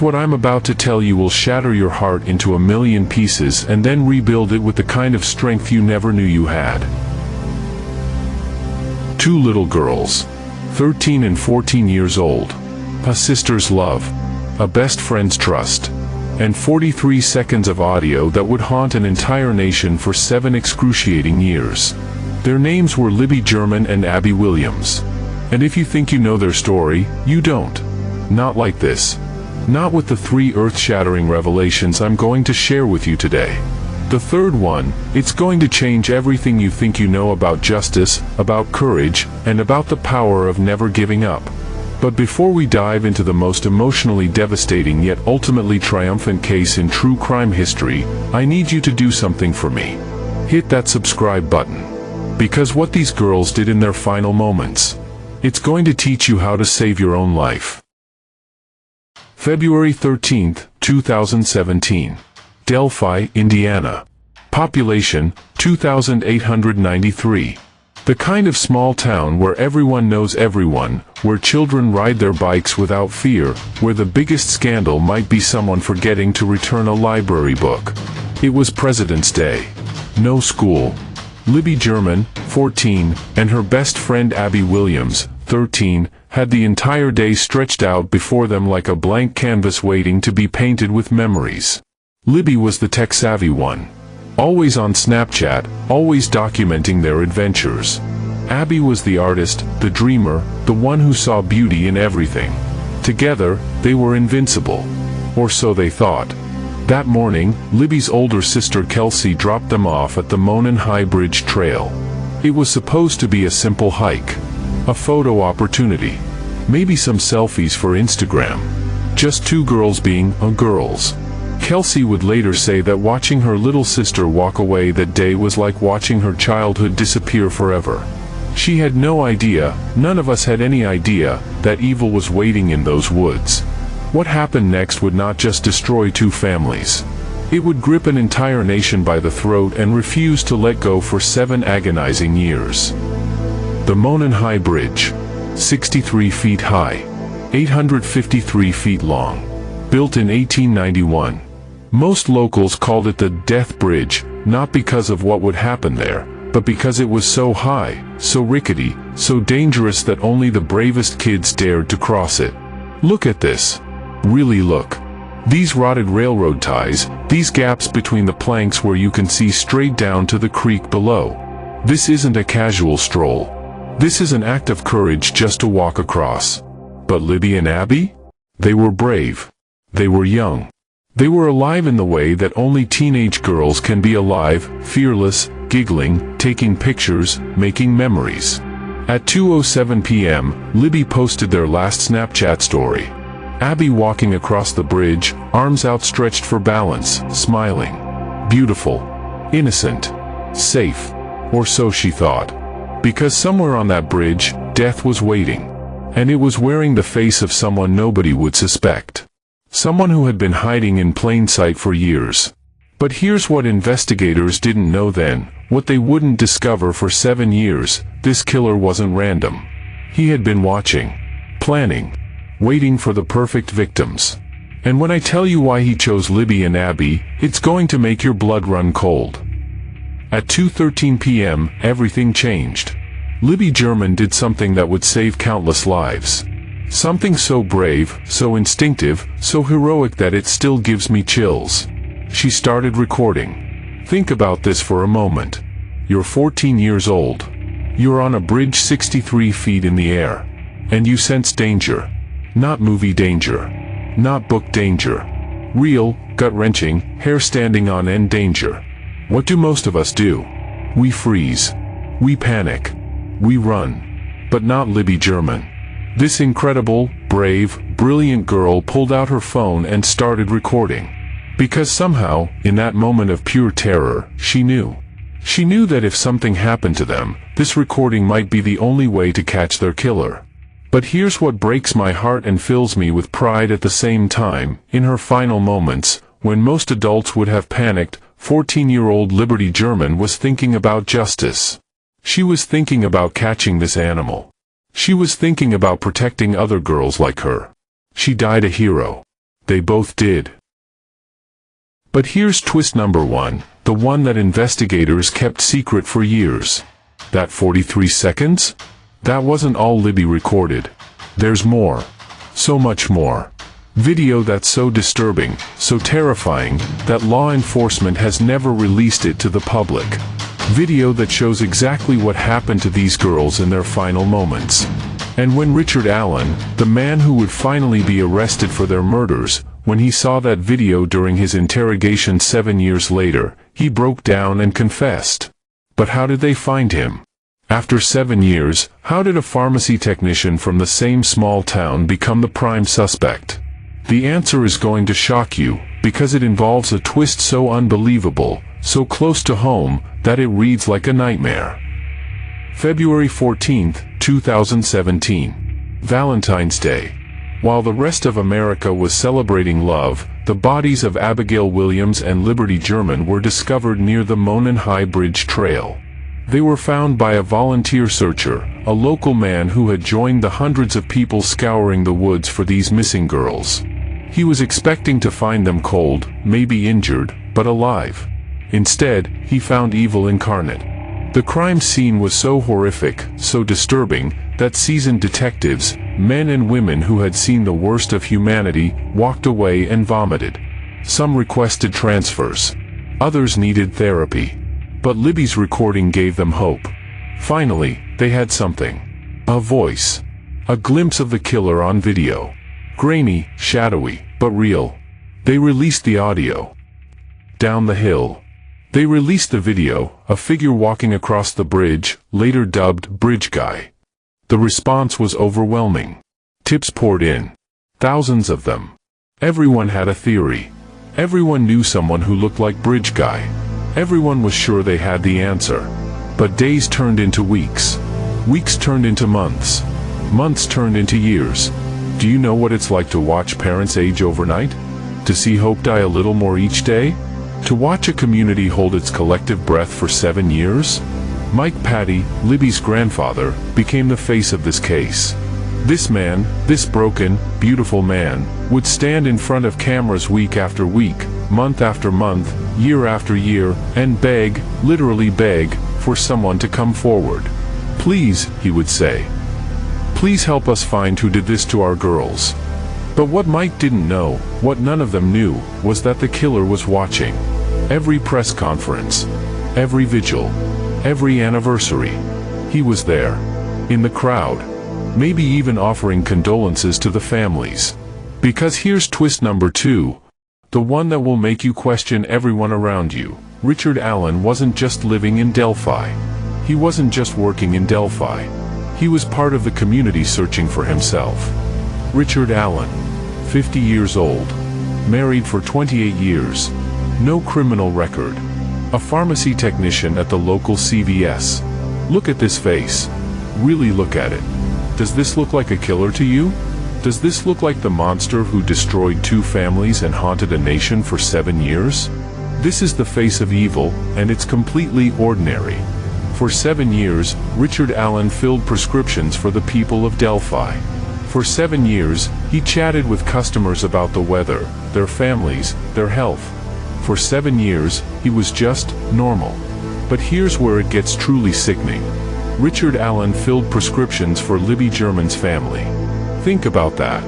What I'm about to tell you will shatter your heart into a million pieces and then rebuild it with the kind of strength you never knew you had. Two little girls, 13 and 14 years old. A sister's love, a best friend's trust, and 43 seconds of audio that would haunt an entire nation for 7 excruciating years. Their names were Libby German and Abby Williams. And if you think you know their story, you don't. Not like this. Not with the 3 earth-shattering revelations I'm going to share with you today. The third one, it's going to change everything you think you know about justice, about courage, and about the power of never giving up. But before we dive into the most emotionally devastating yet ultimately triumphant case in true crime history, I need you to do something for me. Hit that subscribe button. Because what these girls did in their final moments, it's going to teach you how to save your own life. February 13, 2017. Delphi, Indiana. Population, 2,893. The kind of small town where everyone knows everyone, where children ride their bikes without fear, where the biggest scandal might be someone forgetting to return a library book. It was President's Day. No school. Libby German, 14, and her best friend Abby Williams, 13, had the entire day stretched out before them like a blank canvas waiting to be painted with memories. Libby was the tech-savvy one. Always on Snapchat, always documenting their adventures. Abby was the artist, the dreamer, the one who saw beauty in everything. Together, they were invincible. Or so they thought. That morning, Libby's older sister Kelsey dropped them off at the Monon High Bridge Trail. It was supposed to be a simple hike. A photo opportunity. Maybe some selfies for Instagram. Just 2 girls being girls. Kelsey would later say that watching her little sister walk away that day was like watching her childhood disappear forever. She had no idea, none of us had any idea, that evil was waiting in those woods. What happened next would not just destroy 2 families. It would grip an entire nation by the throat and refuse to let go for 7 agonizing years. The Monon High Bridge. 63 feet high. 853 feet long. Built in 1891. Most locals called it the Death Bridge, not because of what would happen there, but because it was so high, so rickety, so dangerous that only the bravest kids dared to cross it. Look at this. Really look. These rotted railroad ties, these gaps between the planks where you can see straight down to the creek below. This isn't a casual stroll. This is an act of courage just to walk across. But Libby and Abby? They were brave. They were young. They were alive in the way that only teenage girls can be alive, fearless, giggling, taking pictures, making memories. At 2:07 p.m., Libby posted their last Snapchat story. Abby walking across the bridge, arms outstretched for balance, smiling. Beautiful. Innocent. Safe. Or so she thought. Because somewhere on that bridge, death was waiting. And it was wearing the face of someone nobody would suspect. Someone who had been hiding in plain sight for years. But here's what investigators didn't know then, what they wouldn't discover for 7 years: this killer wasn't random. He had been watching, planning, waiting for the perfect victims. And when I tell you why he chose Libby and Abby, it's going to make your blood run cold. At 2:13 p.m., everything changed. Libby German did something that would save countless lives. Something so brave, so instinctive, so heroic that it still gives me chills. She started recording. Think about this for a moment. You're 14 years old. You're on a bridge 63 feet in the air. And you sense danger. Not movie danger. Not book danger. Real, gut-wrenching, hair standing on end danger. What do most of us do? We freeze. We panic. We run. But not Libby German. This incredible, brave, brilliant girl pulled out her phone and started recording. Because somehow, in that moment of pure terror, she knew. She knew that if something happened to them, this recording might be the only way to catch their killer. But here's what breaks my heart and fills me with pride at the same time. In her final moments, when most adults would have panicked, 14-year-old Libby German was thinking about justice. She was thinking about catching this animal. She was thinking about protecting other girls like her. She died a hero. They both did. But here's twist number one, the one that investigators kept secret for years. That 43 seconds? That wasn't all Libby recorded. There's more. So much more. Video that's so disturbing, so terrifying, that law enforcement has never released it to the public. Video that shows exactly what happened to these girls in their final moments. And when Richard Allen, the man who would finally be arrested for their murders, when he saw that video during his interrogation 7 years later, he broke down and confessed. But how did they find him? After 7 years, how did a pharmacy technician from the same small town become the prime suspect? The answer is going to shock you, because it involves a twist so unbelievable, so close to home, that it reads like a nightmare. February 14, 2017. Valentine's Day. While the rest of America was celebrating love, the bodies of Abigail Williams and Libby German were discovered near the Monon High Bridge Trail. They were found by a volunteer searcher, a local man who had joined the hundreds of people scouring the woods for these missing girls. He was expecting to find them cold, maybe injured, but alive. Instead, he found evil incarnate. The crime scene was so horrific, so disturbing, that seasoned detectives, men and women who had seen the worst of humanity, walked away and vomited. Some requested transfers. Others needed therapy. But Libby's recording gave them hope. Finally, they had something. A voice. A glimpse of the killer on video. Grainy, shadowy, but real. They released the audio. Down the hill. They released the video, a figure walking across the bridge, later dubbed Bridge Guy. The response was overwhelming. Tips poured in. Thousands of them. Everyone had a theory. Everyone knew someone who looked like Bridge Guy. Everyone was sure they had the answer. But days turned into weeks. Weeks turned into months. Months turned into years. Do you know what it's like to watch parents age overnight? To see hope die a little more each day? To watch a community hold its collective breath for 7 years? Mike Patty, Libby's grandfather, became the face of this case. This man, this broken, beautiful man, would stand in front of cameras week after week, month after month, year after year, and beg, literally beg, for someone to come forward. Please, he would say. Please help us find who did this to our girls. But what Mike didn't know, what none of them knew, was that the killer was watching. Every press conference. Every vigil. Every anniversary. He was there. In the crowd. Maybe even offering condolences to the families. Because here's twist number two. The one that will make you question everyone around you. Richard Allen wasn't just living in Delphi. He wasn't just working in Delphi. He was part of the community searching for himself. Richard Allen, 50 years old, married for 28 years, no criminal record, a pharmacy technician at the local CVS. Look at this face. Really look at it. Does this look like a killer to you? Does this look like the monster who destroyed 2 families and haunted a nation for 7 years? This is the face of evil, and it's completely ordinary. For 7 years, Richard Allen filled prescriptions for the people of Delphi. For 7 years, he chatted with customers about the weather, their families, their health. For 7 years, he was just normal. But here's where it gets truly sickening. Richard Allen filled prescriptions for Libby German's family. Think about that.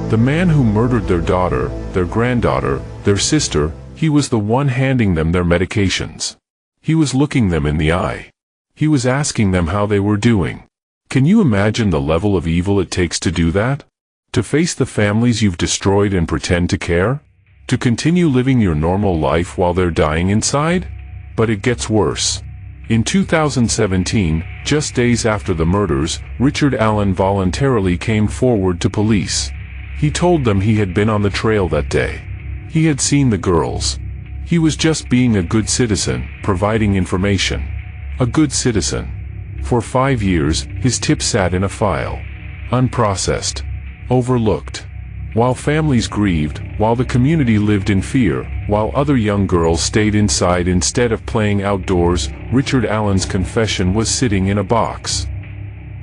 The man who murdered their daughter, their granddaughter, their sister, he was the one handing them their medications. He was looking them in the eye. He was asking them how they were doing. Can you imagine the level of evil it takes to do that? To face the families you've destroyed and pretend to care? To continue living your normal life while they're dying inside? But it gets worse. In 2017, just days after the murders, Richard Allen voluntarily came forward to police. He told them he had been on the trail that day. He had seen the girls. He was just being a good citizen, providing information. A good citizen. For 5 years, his tip sat in a file. Unprocessed. Overlooked. While families grieved, while the community lived in fear, while other young girls stayed inside instead of playing outdoors, Richard Allen's confession was sitting in a box.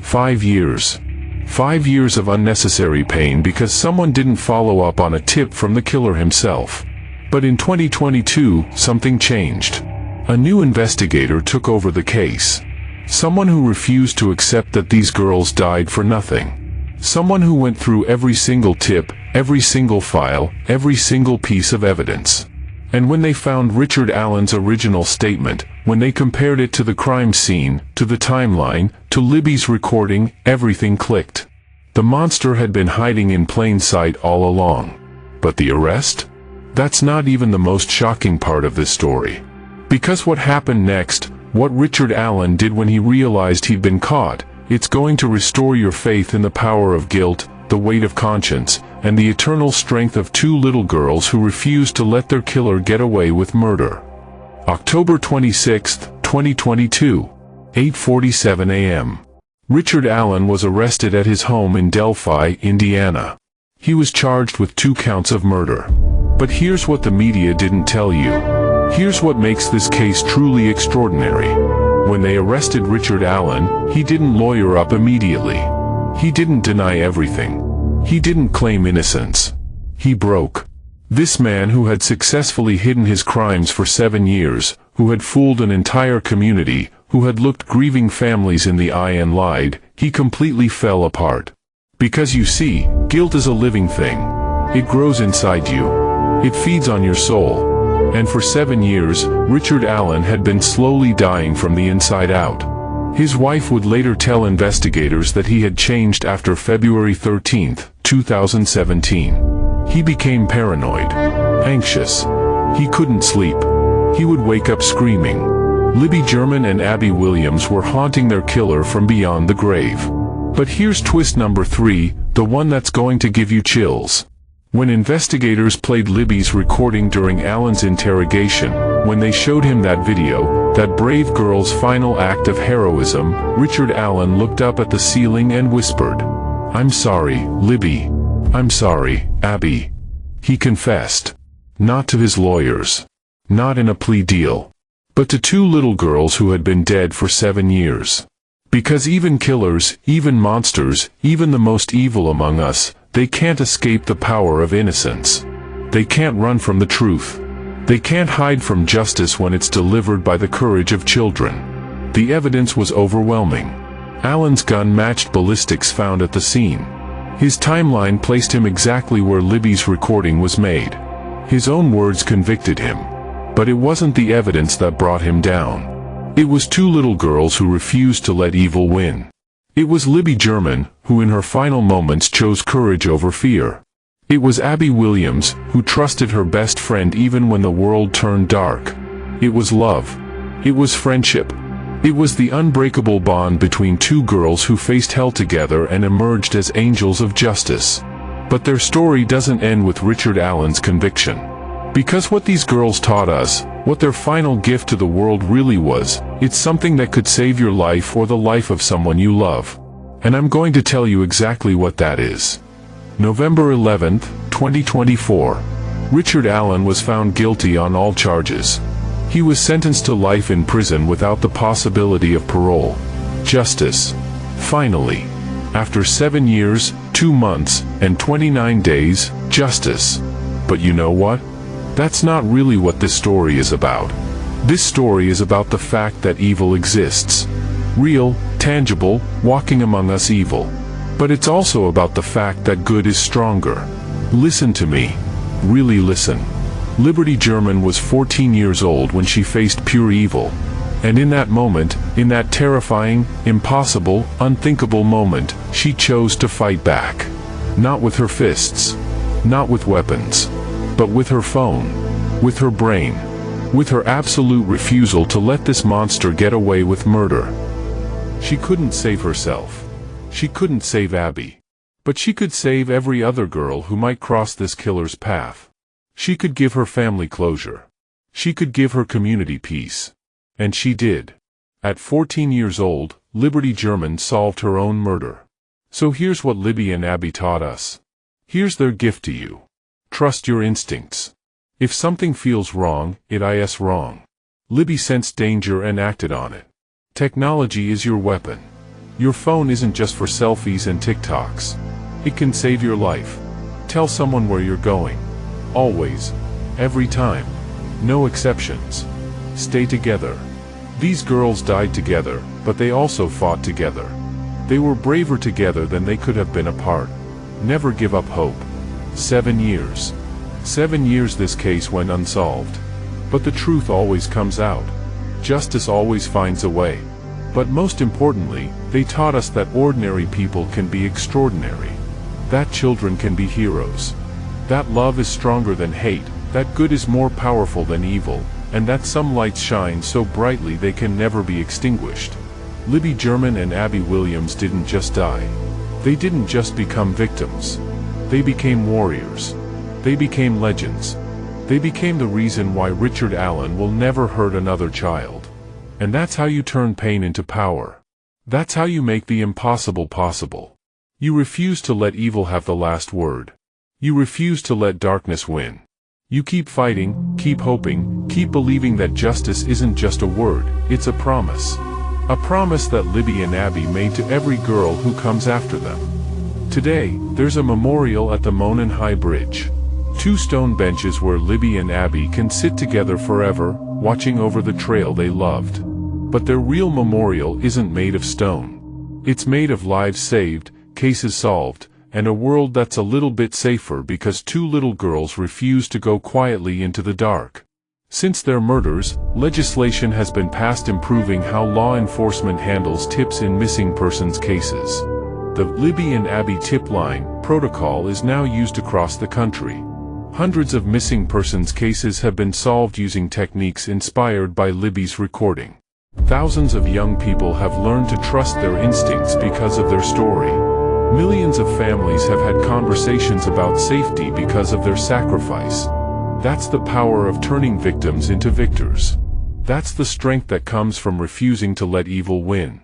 5 years. 5 years of unnecessary pain because someone didn't follow up on a tip from the killer himself. But in 2022, something changed. A new investigator took over the case. Someone who refused to accept that these girls died for nothing. Someone who went through every single tip, every single file, every single piece of evidence. And when they found Richard Allen's original statement, when they compared it to the crime scene, to the timeline, to Libby's recording, everything clicked. The monster had been hiding in plain sight all along. But the arrest? That's not even the most shocking part of this story. Because what happened next, what Richard Allen did when he realized he'd been caught, it's going to restore your faith in the power of guilt, the weight of conscience, and the eternal strength of two little girls who refused to let their killer get away with murder. October 26, 2022, 8:47 a.m. Richard Allen was arrested at his home in Delphi, Indiana. He was charged with 2 counts of murder. But here's what the media didn't tell you. Here's what makes this case truly extraordinary. When they arrested Richard Allen, he didn't lawyer up immediately. He didn't deny everything. He didn't claim innocence. He broke. This man who had successfully hidden his crimes for 7 years, who had fooled an entire community, who had looked grieving families in the eye and lied, he completely fell apart. Because you see, guilt is a living thing. It grows inside you. It feeds on your soul. And for 7 years, Richard Allen had been slowly dying from the inside out. His wife would later tell investigators that he had changed after February 13, 2017. He became paranoid, anxious. He couldn't sleep. He would wake up screaming. Libby German and Abby Williams were haunting their killer from beyond the grave. But here's twist number 3, the one that's going to give you chills. When investigators played Libby's recording during Allen's interrogation, when they showed him that video, that brave girl's final act of heroism, Richard Allen looked up at the ceiling and whispered, "I'm sorry, Libby. I'm sorry, Abby." He confessed. Not to his lawyers. Not in a plea deal. But to 2 little girls who had been dead for 7 years. Because even killers, even monsters, even the most evil among us, they can't escape the power of innocence. They can't run from the truth. They can't hide from justice when it's delivered by the courage of children. The evidence was overwhelming. Allen's gun matched ballistics found at the scene. His timeline placed him exactly where Libby's recording was made. His own words convicted him. But it wasn't the evidence that brought him down. It was 2 little girls who refused to let evil win. It was Libby German, who in her final moments chose courage over fear. It was Abby Williams, who trusted her best friend even when the world turned dark. It was love. It was friendship. It was the unbreakable bond between 2 girls who faced hell together and emerged as angels of justice. But their story doesn't end with Richard Allen's conviction. Because what these girls taught us, what their final gift to the world really was, it's something that could save your life or the life of someone you love. And I'm going to tell you exactly what that is. November 11, 2024. Richard Allen was found guilty on all charges. He was sentenced to life in prison without the possibility of parole. Justice. Finally. After 7 years, 2 months, and 29 days, justice. But you know what? That's not really what this story is about. This story is about the fact that evil exists. Real, tangible, walking among us evil. But it's also about the fact that good is stronger. Listen to me. Really listen. Libby German was 14 years old when she faced pure evil. And in that moment, in that terrifying, impossible, unthinkable moment, she chose to fight back. Not with her fists. Not with weapons. But with her phone. With her brain. With her absolute refusal to let this monster get away with murder. She couldn't save herself. She couldn't save Abby. But she could save every other girl who might cross this killer's path. She could give her family closure. She could give her community peace. And she did. At 14 years old, Libby German solved her own murder. So here's what Libby and Abby taught us. Here's their gift to you. Trust your instincts. If something feels wrong, it is wrong. Libby sensed danger and acted on it. Technology is your weapon. Your phone isn't just for selfies and TikToks. It can save your life. Tell someone where you're going. Always. Every time. No exceptions. Stay together. These girls died together, but they also fought together. They were braver together than they could have been apart. Never give up hope. 7 years. 7 years this case went unsolved. But the truth always comes out. Justice always finds a way. But most importantly, they taught us that ordinary people can be extraordinary. That children can be heroes. That love is stronger than hate, that good is more powerful than evil, and that some lights shine so brightly they can never be extinguished. Libby German and Abby Williams didn't just die. They didn't just become victims. They became warriors. They became legends. They became the reason why Richard Allen will never hurt another child. And that's how you turn pain into power. That's how you make the impossible possible. You refuse to let evil have the last word. You refuse to let darkness win. You keep fighting, keep hoping, keep believing that justice isn't just a word, it's a promise. A promise that Libby and Abby made to every girl who comes after them. Today, there's a memorial at the Monon High Bridge. 2 stone benches where Libby and Abby can sit together forever, watching over the trail they loved. But their real memorial isn't made of stone. It's made of lives saved, cases solved, and a world that's a little bit safer because 2 little girls refuse to go quietly into the dark. Since their murders, legislation has been passed improving how law enforcement handles tips in missing persons cases. The Libby and Abby tip line protocol is now used across the country. Hundreds of missing persons cases have been solved using techniques inspired by Libby's recording. Thousands of young people have learned to trust their instincts because of their story. Millions of families have had conversations about safety because of their sacrifice. That's the power of turning victims into victors. That's the strength that comes from refusing to let evil win.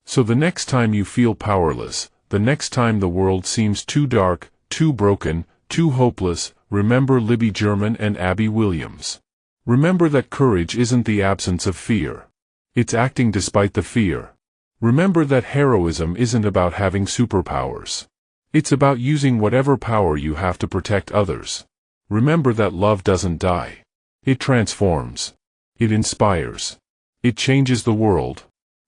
So the next time you feel powerless, the next time the world seems too dark, too broken, too hopeless, remember Libby German and Abby Williams. Remember that courage isn't the absence of fear. It's acting despite the fear. Remember that heroism isn't about having superpowers. It's about using whatever power you have to protect others. Remember that love doesn't die. It transforms. It inspires. It changes the world.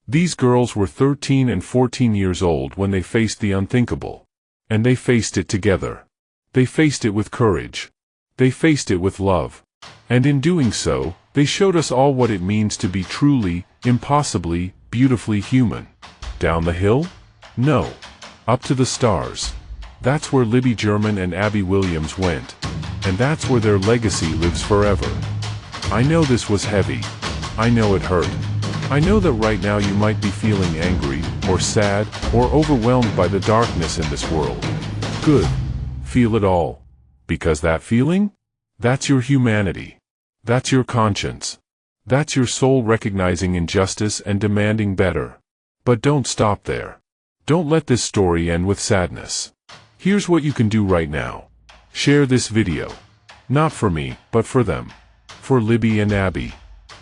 These girls were 13 and 14 years old when they faced the unthinkable. And they faced it together. They faced it with courage. They faced it with love. And in doing so, they showed us all what it means to be truly, impossibly, beautifully human. Down the hill? No. Up to the stars. That's where Libby German and Abby Williams went. And that's where their legacy lives forever. I know this was heavy. I know it hurt. I know that right now you might be feeling angry, or sad, or overwhelmed by the darkness in this world. Good. Feel it all. Because that feeling? That's your humanity. That's your conscience. That's your soul recognizing injustice and demanding better. But don't stop there. Don't let this story end with sadness. Here's what you can do right now. Share this video. Not for me, but for them. For Libby and Abby.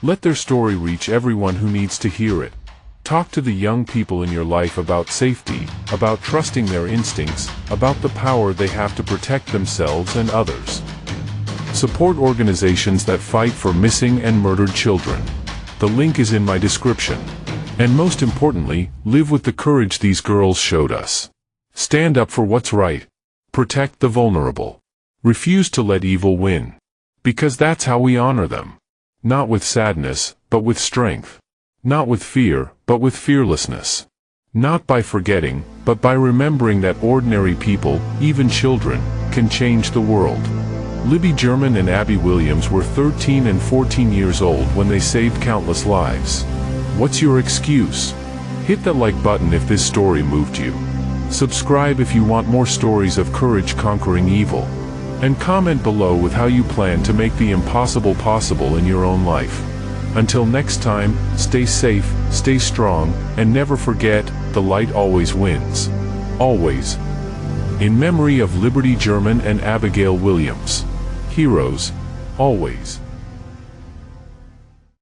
Let their story reach everyone who needs to hear it. Talk to the young people in your life about safety, about trusting their instincts, about the power they have to protect themselves and others. Support organizations that fight for missing and murdered children. The link is in my description. And most importantly, live with the courage these girls showed us. Stand up for what's right. Protect the vulnerable. Refuse to let evil win. Because that's how we honor them. Not with sadness, but with strength. Not with fear, but with fearlessness. Not by forgetting, but by remembering that ordinary people, even children, can change the world. Libby German and Abby Williams were 13 and 14 years old when they saved countless lives. What's your excuse? Hit that like button if this story moved you. Subscribe if you want more stories of courage conquering evil. And comment below with how you plan to make the impossible possible in your own life. Until next time, stay safe, stay strong, and never forget, the light always wins. Always. In memory of Libby German and Abigail Williams. Heroes. Always.